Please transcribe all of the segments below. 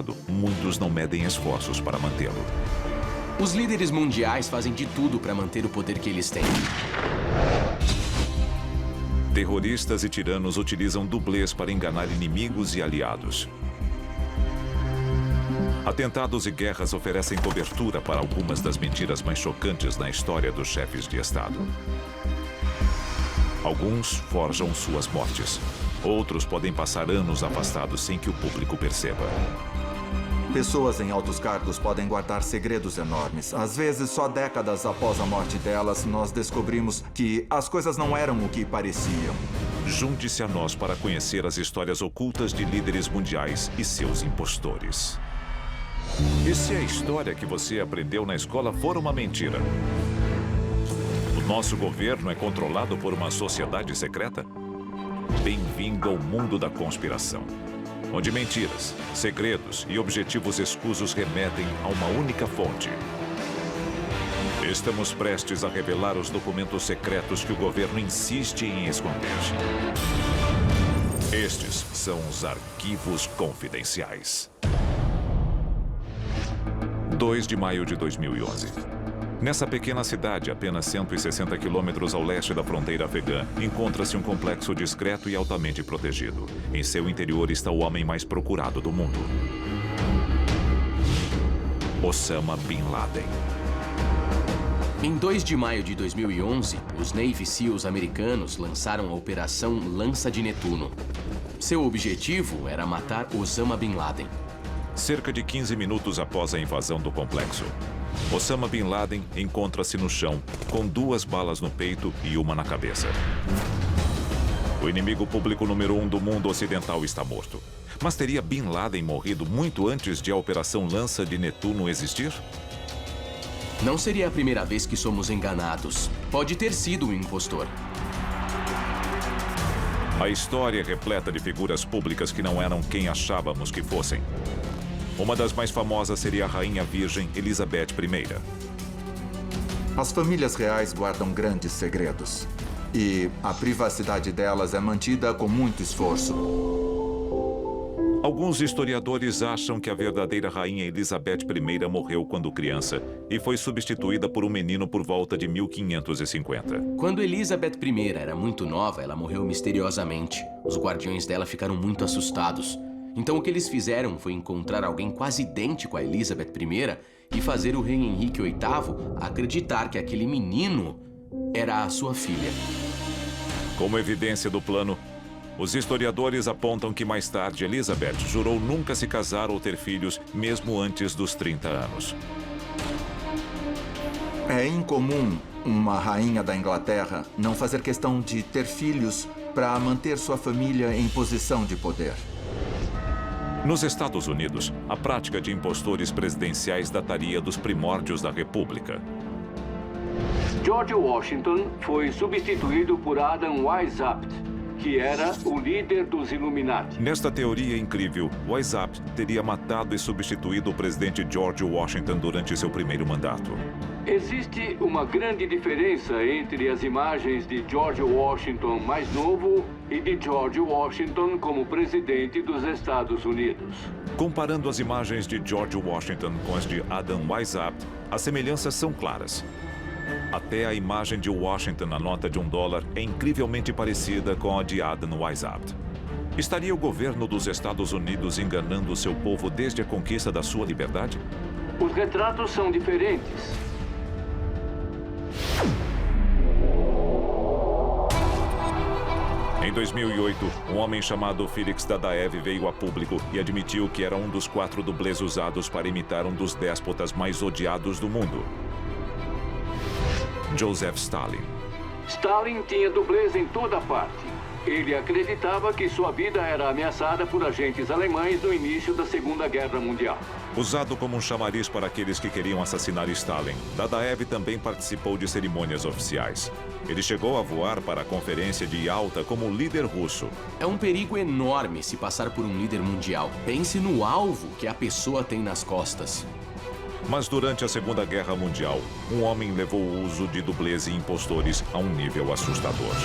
acordo, muitos não medem esforços para mantê-lo. Os líderes mundiais fazem de tudo para manter o poder que eles têm. Terroristas e tiranos utilizam dublês para enganar inimigos e aliados. Atentados e guerras oferecem cobertura para algumas das mentiras mais chocantes na história dos chefes de Estado. Alguns forjam suas mortes. Outros podem passar anos afastados sem que o público perceba. Pessoas em altos cargos podem guardar segredos enormes. Às vezes, só décadas após a morte delas, nós descobrimos que as coisas não eram o que pareciam. Junte-se a nós para conhecer as histórias ocultas de líderes mundiais e seus impostores. E se a história que você aprendeu na escola for uma mentira? O nosso governo é controlado por uma sociedade secreta? Bem-vindo ao mundo da conspiração, onde mentiras, segredos e objetivos escusos remetem a uma única fonte. Estamos prestes a revelar os documentos secretos que o governo insiste em esconder. Estes são os arquivos confidenciais. 2 de maio de 2011. Nessa pequena cidade, apenas 160 quilômetros ao leste da fronteira afegã, encontra-se um complexo discreto e altamente protegido. Em seu interior está o homem mais procurado do mundo. Osama Bin Laden. Em 2 de maio de 2011, os Navy SEALs americanos lançaram a Operação Lança de Netuno. Seu objetivo era matar Osama Bin Laden. Cerca de 15 minutos após a invasão do complexo, Osama Bin Laden encontra-se no chão, com 2 balas no peito e uma na cabeça. O inimigo público número 1 do mundo ocidental está morto. Mas teria Bin Laden morrido muito antes de a Operação Lança de Netuno existir? Não seria a primeira vez que somos enganados. Pode ter sido um impostor. A história é repleta de figuras públicas que não eram quem achávamos que fossem. Uma das mais famosas seria a Rainha Virgem Elizabeth I. As famílias reais guardam grandes segredos. E a privacidade delas é mantida com muito esforço. Alguns historiadores acham que a verdadeira Rainha Elizabeth I morreu quando criança e foi substituída por um menino por volta de 1550. Quando Elizabeth I era muito nova, ela morreu misteriosamente. Os guardiões dela ficaram muito assustados. Então o que eles fizeram foi encontrar alguém quase idêntico a Elizabeth I e fazer o rei Henrique VIII acreditar que aquele menino era a sua filha. Como evidência do plano, os historiadores apontam que mais tarde Elizabeth jurou nunca se casar ou ter filhos, mesmo antes dos 30 anos. É incomum uma rainha da Inglaterra não fazer questão de ter filhos para manter sua família em posição de poder. Nos Estados Unidos, a prática de impostores presidenciais dataria dos primórdios da República. George Washington foi substituído por Adam Weishaupt, que era o líder dos Illuminati. Nesta teoria incrível, Weishaupt teria matado e substituído o presidente George Washington durante seu primeiro mandato. Existe uma grande diferença entre as imagens de George Washington mais novo e de George Washington como presidente dos Estados Unidos. Comparando as imagens de George Washington com as de Adam Weishaupt, as semelhanças são claras. Até a imagem de Washington na nota de $1 é incrivelmente parecida com a de Adam Weishaupt. Estaria o governo dos Estados Unidos enganando seu povo desde a conquista da sua liberdade? Os retratos são diferentes. Em 2008, um homem chamado Felix Dadaev veio a público e admitiu que era um dos 4 dublês usados para imitar um dos déspotas mais odiados do mundo: Joseph Stalin. Stalin tinha dublês em toda parte. Ele acreditava que sua vida era ameaçada por agentes alemães no início da Segunda Guerra Mundial. Usado como um chamariz para aqueles que queriam assassinar Stalin, Dadaev também participou de cerimônias oficiais. Ele chegou a voar para a Conferência de Yalta como líder russo. É um perigo enorme se passar por um líder mundial. Pense no alvo que a pessoa tem nas costas. Mas durante a Segunda Guerra Mundial, um homem levou o uso de dublês e impostores a um nível assustador.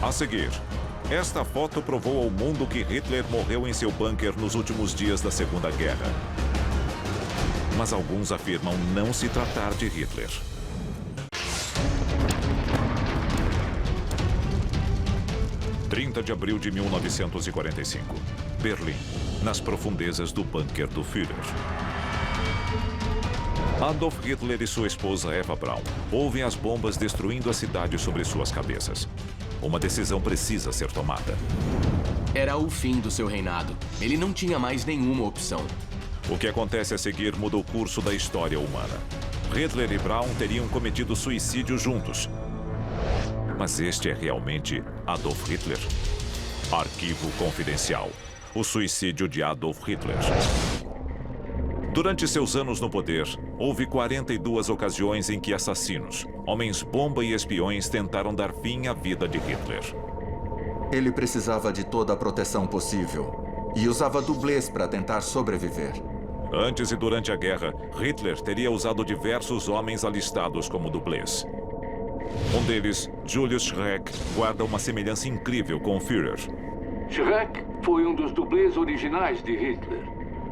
A seguir, Esta foto provou ao mundo que Hitler morreu em seu bunker nos últimos dias da Segunda Guerra. Mas alguns afirmam não se tratar de Hitler. – 30 de abril de 1945. Berlim, nas profundezas do bunker do Führer. Adolf Hitler e sua esposa Eva Braun ouvem as bombas destruindo a cidade sobre suas cabeças. Uma decisão precisa ser tomada. Era o fim do seu reinado. Ele não tinha mais nenhuma opção. O que acontece a seguir muda o curso da história humana. Hitler e Braun teriam cometido suicídio juntos. Mas este é realmente Adolf Hitler? Arquivo confidencial. O suicídio de Adolf Hitler. Durante seus anos no poder, houve 42 ocasiões em que assassinos, homens-bomba e espiões tentaram dar fim à vida de Hitler. Ele precisava de toda a proteção possível e usava dublês para tentar sobreviver. Antes e durante a guerra, Hitler teria usado diversos homens alistados como dublês. Um deles, Julius Schreck, guarda uma semelhança incrível com o Führer. Schreck foi um dos dublês originais de Hitler.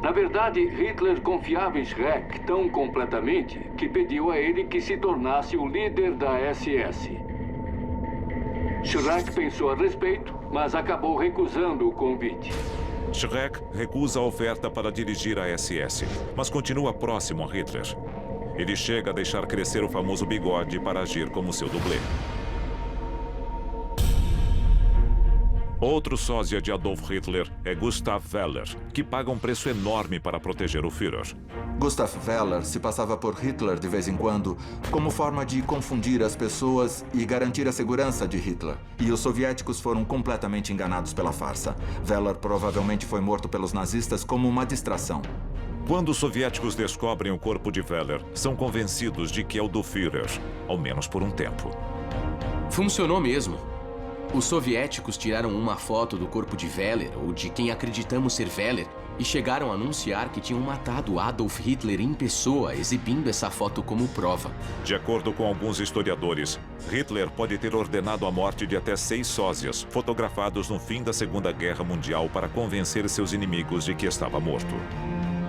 Na verdade, Hitler confiava em Schreck tão completamente que pediu a ele que se tornasse o líder da SS. Schreck pensou a respeito, mas acabou recusando o convite. Schreck recusa a oferta para dirigir a SS, mas continua próximo a Hitler. Ele chega a deixar crescer o famoso bigode para agir como seu dublê. Outro sósia de Adolf Hitler é Gustav Weller, que paga um preço enorme para proteger o Führer. Gustav Weller se passava por Hitler de vez em quando, como forma de confundir as pessoas e garantir a segurança de Hitler. E os soviéticos foram completamente enganados pela farsa. Weller provavelmente foi morto pelos nazistas como uma distração. Quando os soviéticos descobrem o corpo de Weller, são convencidos de que é o do Führer, ao menos por um tempo. Funcionou mesmo. Os soviéticos tiraram uma foto do corpo de Weller, ou de quem acreditamos ser Weller, e chegaram a anunciar que tinham matado Adolf Hitler em pessoa, exibindo essa foto como prova. De acordo com alguns historiadores, Hitler pode ter ordenado a morte de até 6 sósias, fotografados no fim da Segunda Guerra Mundial para convencer seus inimigos de que estava morto.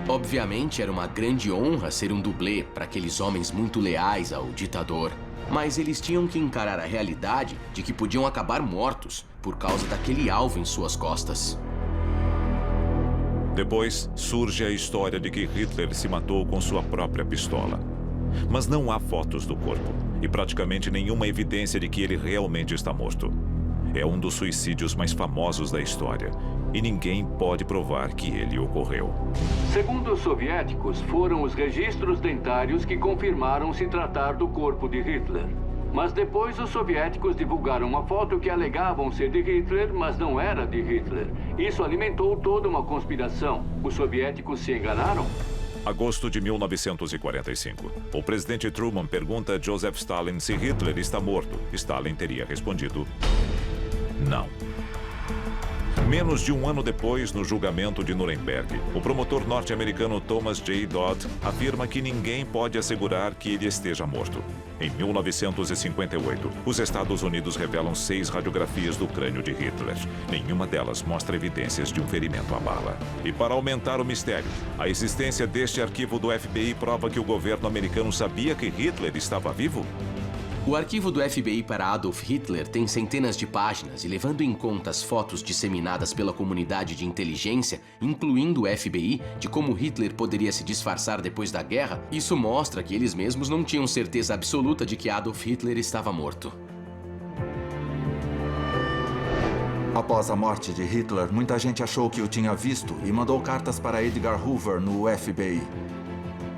Obviamente, era uma grande honra ser um dublê para aqueles homens muito leais ao ditador. Mas eles tinham que encarar a realidade de que podiam acabar mortos por causa daquele alvo em suas costas. Depois, surge a história de que Hitler se matou com sua própria pistola. Mas não há fotos do corpo e praticamente nenhuma evidência de que ele realmente está morto. É um dos suicídios mais famosos da história e ninguém pode provar que ele ocorreu. Segundo os soviéticos, foram os registros dentários que confirmaram se tratar do corpo de Hitler. Mas depois os soviéticos divulgaram uma foto que alegavam ser de Hitler, mas não era de Hitler. Isso alimentou toda uma conspiração. Os soviéticos se enganaram? Agosto de 1945. O presidente Truman pergunta a Joseph Stalin se Hitler está morto. Stalin teria respondido: não. Menos de um ano depois, no julgamento de Nuremberg, o promotor norte-americano Thomas J. Dodd afirma que ninguém pode assegurar que ele esteja morto. Em 1958, os Estados Unidos revelam 6 radiografias do crânio de Hitler. Nenhuma delas mostra evidências de um ferimento à bala. E para aumentar o mistério, a existência deste arquivo do FBI prova que o governo americano sabia que Hitler estava vivo? O arquivo do FBI para Adolf Hitler tem centenas de páginas e, levando em conta as fotos disseminadas pela comunidade de inteligência, incluindo o FBI, de como Hitler poderia se disfarçar depois da guerra, isso mostra que eles mesmos não tinham certeza absoluta de que Adolf Hitler estava morto. Após a morte de Hitler, muita gente achou que o tinha visto e mandou cartas para Edgar Hoover no FBI.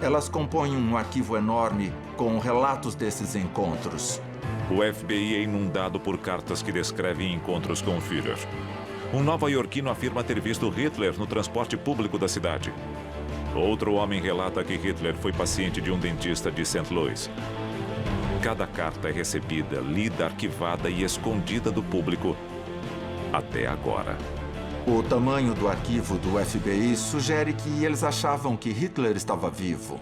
Elas compõem um arquivo enorme com relatos desses encontros. O FBI é inundado por cartas que descrevem encontros com o Führer. Um nova-iorquino afirma ter visto Hitler no transporte público da cidade. Outro homem relata que Hitler foi paciente de um dentista de St. Louis. Cada carta é recebida, lida, arquivada e escondida do público até agora. O tamanho do arquivo do FBI sugere que eles achavam que Hitler estava vivo.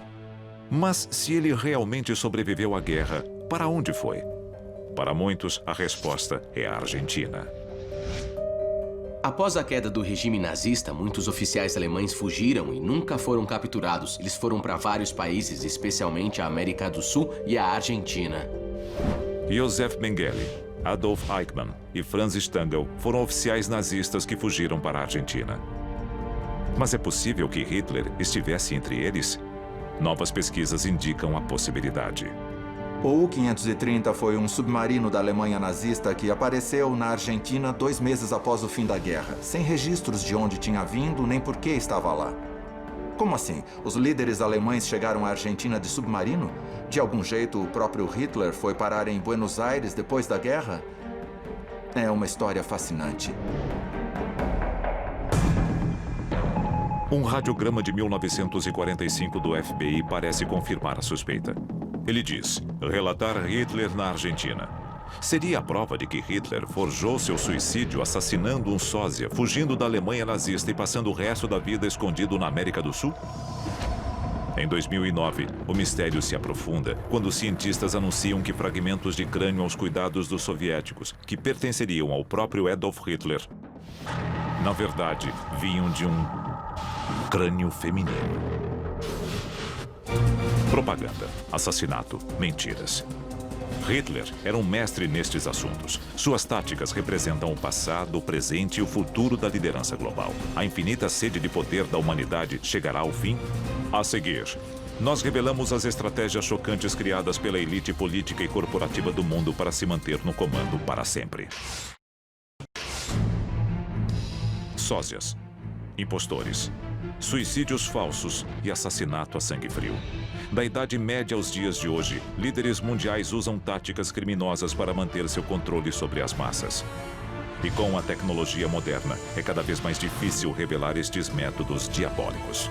Mas se ele realmente sobreviveu à guerra, para onde foi? Para muitos, a resposta é a Argentina. Após a queda do regime nazista, muitos oficiais alemães fugiram e nunca foram capturados. Eles foram para vários países, especialmente a América do Sul e a Argentina. Josef Mengele, Adolf Eichmann e Franz Stangl foram oficiais nazistas que fugiram para a Argentina. Mas é possível que Hitler estivesse entre eles? Novas pesquisas indicam a possibilidade. O U-530 foi um submarino da Alemanha nazista que apareceu na Argentina 2 meses após o fim da guerra, sem registros de onde tinha vindo nem por que estava lá. Como assim? Os líderes alemães chegaram à Argentina de submarino? De algum jeito, o próprio Hitler foi parar em Buenos Aires depois da guerra? É uma história fascinante. Um radiograma de 1945 do FBI parece confirmar a suspeita. Ele diz: relatar Hitler na Argentina. Seria a prova de que Hitler forjou seu suicídio assassinando um sósia, fugindo da Alemanha nazista e passando o resto da vida escondido na América do Sul? Em 2009, o mistério se aprofunda quando os cientistas anunciam que fragmentos de crânio aos cuidados dos soviéticos, que pertenceriam ao próprio Adolf Hitler, na verdade, vinham de um crânio feminino. Propaganda, assassinato, mentiras. Hitler era um mestre nestes assuntos. Suas táticas representam o passado, o presente e o futuro da liderança global. A infinita sede de poder da humanidade chegará ao fim? A seguir, nós revelamos as estratégias chocantes criadas pela elite política e corporativa do mundo para se manter no comando para sempre. Sósias, impostores, suicídios falsos e assassinato a sangue frio. Da Idade Média aos dias de hoje, líderes mundiais usam táticas criminosas para manter seu controle sobre as massas. E com a tecnologia moderna, é cada vez mais difícil revelar estes métodos diabólicos.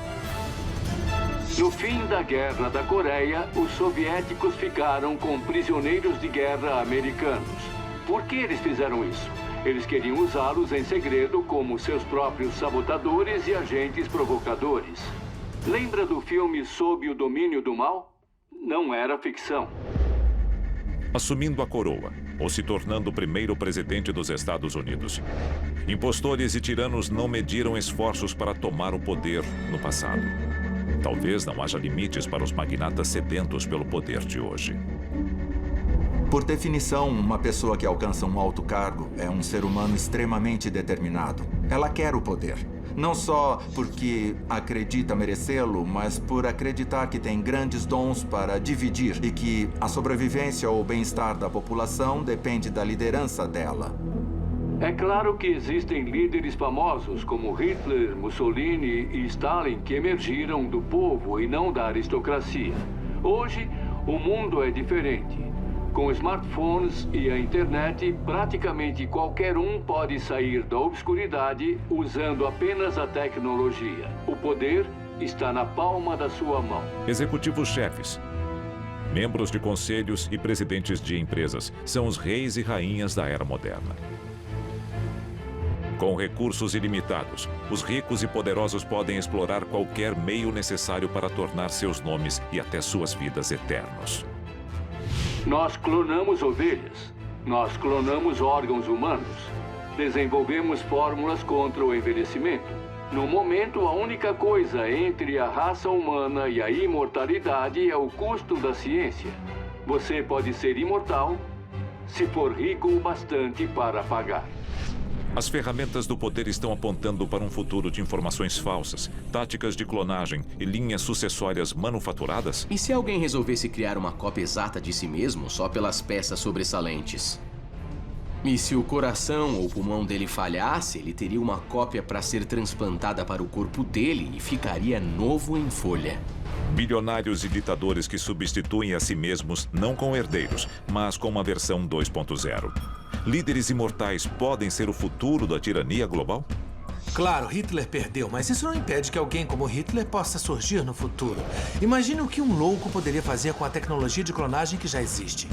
No fim da Guerra da Coreia, os soviéticos ficaram com prisioneiros de guerra americanos. Por que eles fizeram isso? Eles queriam usá-los em segredo como seus próprios sabotadores e agentes provocadores. Lembra do filme Sob o Domínio do Mal? Não era ficção. Assumindo a coroa, ou se tornando o primeiro presidente dos Estados Unidos. Impostores e tiranos não mediram esforços para tomar o poder no passado. Talvez não haja limites para os magnatas sedentos pelo poder de hoje. Por definição, uma pessoa que alcança um alto cargo é um ser humano extremamente determinado. Ela quer o poder. Não só porque acredita merecê-lo, mas por acreditar que tem grandes dons para dividir e que a sobrevivência ou o bem-estar da população depende da liderança dela. É claro que existem líderes famosos como Hitler, Mussolini e Stalin que emergiram do povo e não da aristocracia. Hoje, o mundo é diferente. Com smartphones e a internet, praticamente qualquer um pode sair da obscuridade usando apenas a tecnologia. O poder está na palma da sua mão. Executivos chefes, membros de conselhos e presidentes de empresas são os reis e rainhas da era moderna. Com recursos ilimitados, os ricos e poderosos podem explorar qualquer meio necessário para tornar seus nomes e até suas vidas eternos. Nós clonamos ovelhas. Nós clonamos órgãos humanos. Desenvolvemos fórmulas contra o envelhecimento. No momento, a única coisa entre a raça humana e a imortalidade é o custo da ciência. Você pode ser imortal se for rico o bastante para pagar. As ferramentas do poder estão apontando para um futuro de informações falsas, táticas de clonagem e linhas sucessórias manufaturadas? E se alguém resolvesse criar uma cópia exata de si mesmo só pelas peças sobressalentes? E se o coração ou o pulmão dele falhasse, ele teria uma cópia para ser transplantada para o corpo dele e ficaria novo em folha. Bilionários e ditadores que substituem a si mesmos não com herdeiros, mas com uma versão 2.0. Líderes imortais podem ser o futuro da tirania global? Claro, Hitler perdeu, mas isso não impede que alguém como Hitler possa surgir no futuro. Imagine o que um louco poderia fazer com a tecnologia de clonagem que já existe.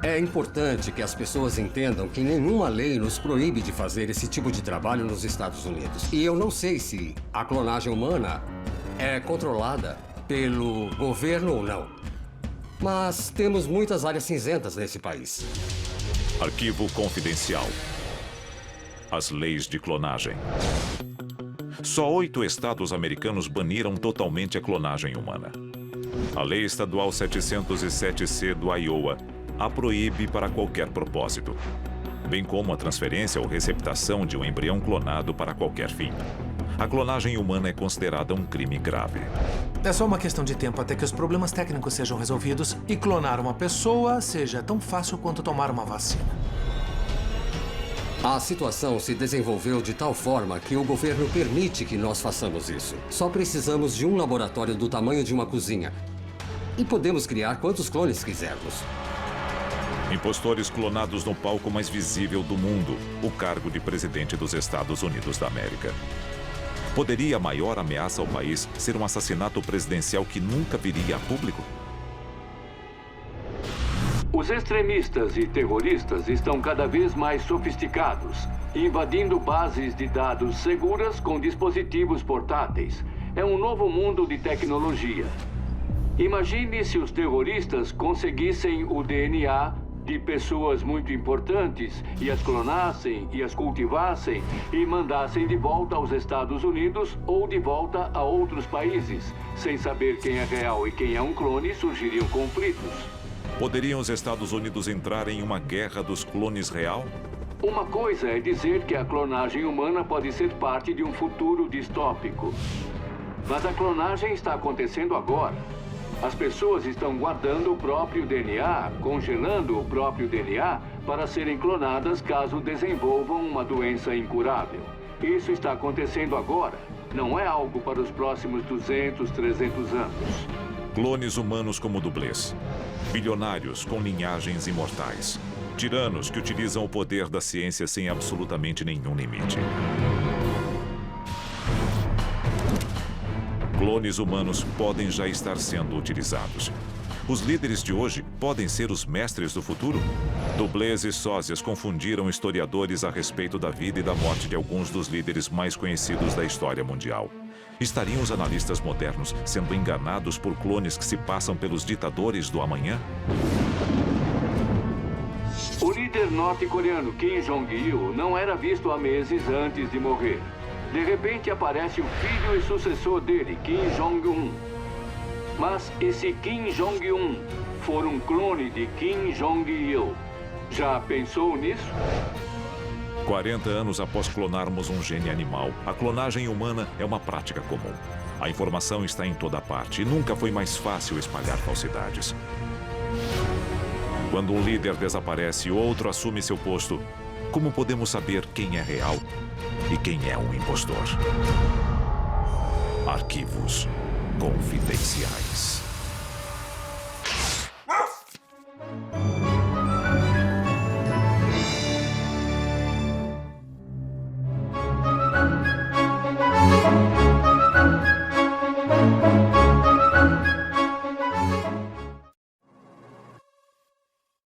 É importante que as pessoas entendam que nenhuma lei nos proíbe de fazer esse tipo de trabalho nos Estados Unidos. E eu não sei se a clonagem humana é controlada pelo governo ou não. Mas temos muitas áreas cinzentas nesse país. Arquivo confidencial. as leis de clonagem. Só 8 estados americanos baniram totalmente a clonagem humana. A Lei Estadual 707C do Iowa a proíbe para qualquer propósito, bem como a transferência ou receptação de um embrião clonado para qualquer fim. A clonagem humana é considerada um crime grave. É só uma questão de tempo até que os problemas técnicos sejam resolvidos e clonar uma pessoa seja tão fácil quanto tomar uma vacina. A situação se desenvolveu de tal forma que o governo permite que nós façamos isso. Só precisamos de um laboratório do tamanho de uma cozinha. E podemos criar quantos clones quisermos. Impostores clonados no palco mais visível do mundo, o cargo de presidente dos Estados Unidos da América. Poderia a maior ameaça ao país ser um assassinato presidencial que nunca viria a público? Os extremistas e terroristas estão cada vez mais sofisticados, invadindo bases de dados seguras com dispositivos portáteis. É um novo mundo de tecnologia. Imagine se os terroristas conseguissem o DNA de pessoas muito importantes e as clonassem e as cultivassem e mandassem de volta aos Estados Unidos ou de volta a outros países. Sem saber quem é real e quem é um clone, surgiriam conflitos. Poderiam os Estados Unidos entrar em uma guerra dos clones real? Uma coisa é dizer que a clonagem humana pode ser parte de um futuro distópico. Mas a clonagem está acontecendo agora. As pessoas estão guardando o próprio DNA, congelando o próprio DNA para serem clonadas caso desenvolvam uma doença incurável. Isso está acontecendo agora. Não é algo para os próximos 200, 300 anos. Clones humanos como dublês. Bilionários com linhagens imortais. Tiranos que utilizam o poder da ciência sem absolutamente nenhum limite. Clones humanos podem já estar sendo utilizados. Os líderes de hoje podem ser os mestres do futuro? Dublês e sósias confundiram historiadores a respeito da vida e da morte de alguns dos líderes mais conhecidos da história mundial. Estariam os analistas modernos sendo enganados por clones que se passam pelos ditadores do amanhã? O líder norte-coreano Kim Jong-il não era visto há meses antes de morrer. De repente aparece o filho e sucessor dele, Kim Jong-un. Mas e se Kim Jong-un for um clone de Kim Jong-il? Já pensou nisso? 40 anos após clonarmos um gene animal, a clonagem humana é uma prática comum. A informação está em toda parte e nunca foi mais fácil espalhar falsidades. Quando um líder desaparece e outro assume seu posto, como podemos saber quem é real e quem é um impostor? Arquivos confidenciais.